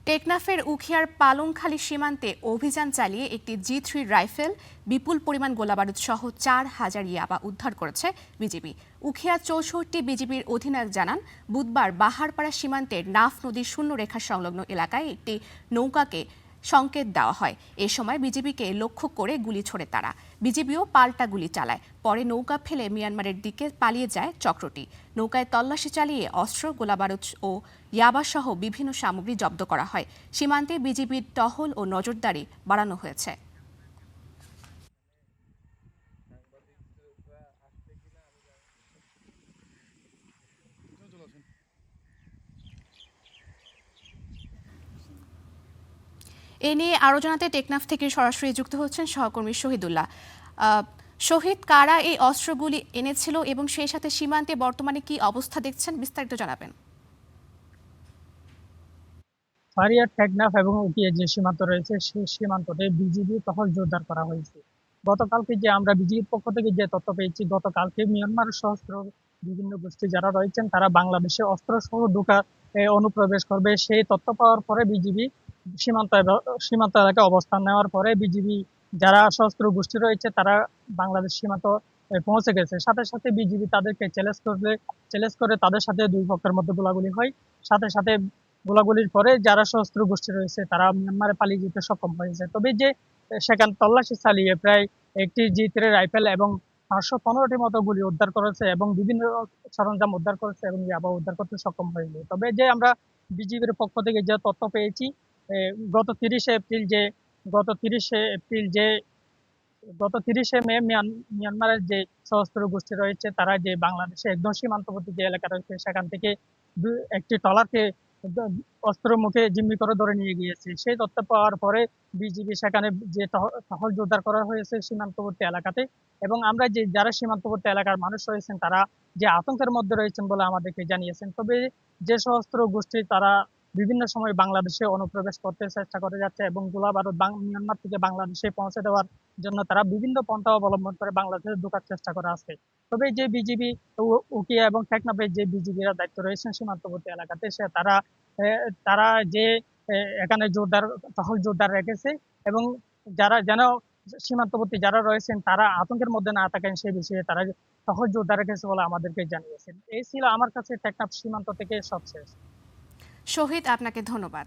টেকনাফের উখিয়ার পালংখালী সীমান্তে অভিযান চালিয়ে একটি G3 রাইফেল, বিপুল পরিমাণ গোলাবারুদ সহ 4,000 ইয়াবা উদ্ধার করেছে বিজিবি। উখিয়া 64 বিজিবির অধিনায়ক জানান, বুধবার বাহারপাড়া সীমান্তের নাফ নদীর শূন্যরেখা সংলগ্ন এলাকায় একটি নৌকাকে সংকেত দেওয়া হয়। এ সময় বিজিবিকে লক্ষ্য করে গুলি ছোড়ে তারা। বিজিবিও পাল্টা গুলি চালায়। পরে নৌকা ফেলে মিয়ানমারের দিকে পালিয়ে যায় চক্রটি। নৌকায় তল্লাশি চালিয়ে অস্ত্র, গোলাবারুদ ও ইয়াবাসহ বিভিন্ন সামগ্রী জব্দ করা হয়। সীমান্তে বিজিবির টহল ও নজরদারি বাড়ানো হয়েছে। এ নিয়ে আরও জানাতে টেকনাফ থেকে সরাসরি যুক্ত হচ্ছেন সহকর্মী শহীদুল্লাহ। শহীদ, কারা এই অস্ত্রগুলি এনেছিল এবং সেই সাথে সীমান্তে বর্তমানে কি অবস্থা দেখছেন, বিস্তারিত জানাবেন। ফারিয়া, টেকনাফ এবং উখিয়া যে সীমান্ত রয়েছে সেই সীমান্ততে বিজিবি টহল জোরদার করা হয়েছে। গতকালকে যে আমরা বিজিবির পক্ষ থেকে যে তথ্য পেয়েছি, গতকালকে মিয়ানমার সশস্ত্র বিভিন্ন গোষ্ঠী যারা রয়েছেন তারা বাংলাদেশে অস্ত্র সহ ঢোকা অনুপ্রবেশ করবে, সেই তথ্য পাওয়ার পরে বিজিবি সীমান্ত এলাকায় অবস্থান নেওয়ার পরে বিজিবি যারা সশস্ত্র গোষ্ঠী রয়েছে তারা বাংলাদেশ সীমান্ত পৌঁছে গেছে। সাথে সাথে বিজিবি তাদেরকে চ্যালেঞ্জ করে তাদের সাথে দুই পক্ষের মধ্যে গোলাগুলি হয়। সাথে সাথে গোলাগুলির পরে যারা সশস্ত্র গোষ্ঠী রয়েছে তারা মিয়ানমারে পালিয়ে যেতে সক্ষম হয়েছে। তবে যে সেখানে তল্লাশি চালিয়ে প্রায় একটি G3 রাইফেল এবং 515টি মতো গুলি উদ্ধার করেছে এবং বিভিন্ন সরঞ্জাম উদ্ধার করেছে এবং ইয়াবা উদ্ধার করতে সক্ষম হয়নি। তবে যে আমরা বিজিবির পক্ষ থেকে যে তথ্য পেয়েছি, এ, গত 30শে এপ্রিল যে গত 30শে এপ্রিল যে গত 30শে মে মিয়ানমারের যে সশস্ত্র গোষ্ঠী রয়েছে তারা যে বাংলাদেশে একদম সীমান্তবর্তী যে এলাকা রয়েছে সেখান থেকে একটি ট্রলারকে অস্ত্রের মুখে জিম্মি করে ধরে নিয়ে গিয়েছে। সেই তথ্য পাওয়ার পরে বিজিবি সেখানে যে টহল জোরদার করা হয়েছে সীমান্তবর্তী এলাকাতে, এবং আমরা যে যারা সীমান্তবর্তী এলাকার মানুষ রয়েছেন তারা যে আতঙ্কের মধ্যে রয়েছেন বলে আমাদেরকে জানিয়েছেন। তবে যে সশস্ত্র গোষ্ঠী তারা বিভিন্ন সময় বাংলাদেশে অনুপ্রবেশ করতে চেষ্টা করে যাচ্ছে এবং গোলাবারুদ মিয়ানমার থেকে বাংলাদেশে পৌঁছে দেওয়ার জন্য তারা বিভিন্ন পন্থা অবলম্বন করে বাংলাদেশে ঢোকার চেষ্টা করে আসছে। তবে যে বিজিবি উখিয়া এবং টেকনাফের যে বিজিবিরা দায়িত্ব রয়েছেন সীমান্তবর্তী এলাকাতে তারা তারা যে এখানে টহল জোরদার রেখেছে এবং যারা যেন সীমান্তবর্তী যারা রয়েছেন তারা আতঙ্কের মধ্যে না থাকেন সেই বিষয়ে তারা টহল জোরদার রেখেছে বলে আমাদেরকে জানিয়েছেন। এই ছিল আমার কাছে টেকনাফ সীমান্ত থেকে সবশেষ। শহীদ, আপনাকে ধন্যবাদ।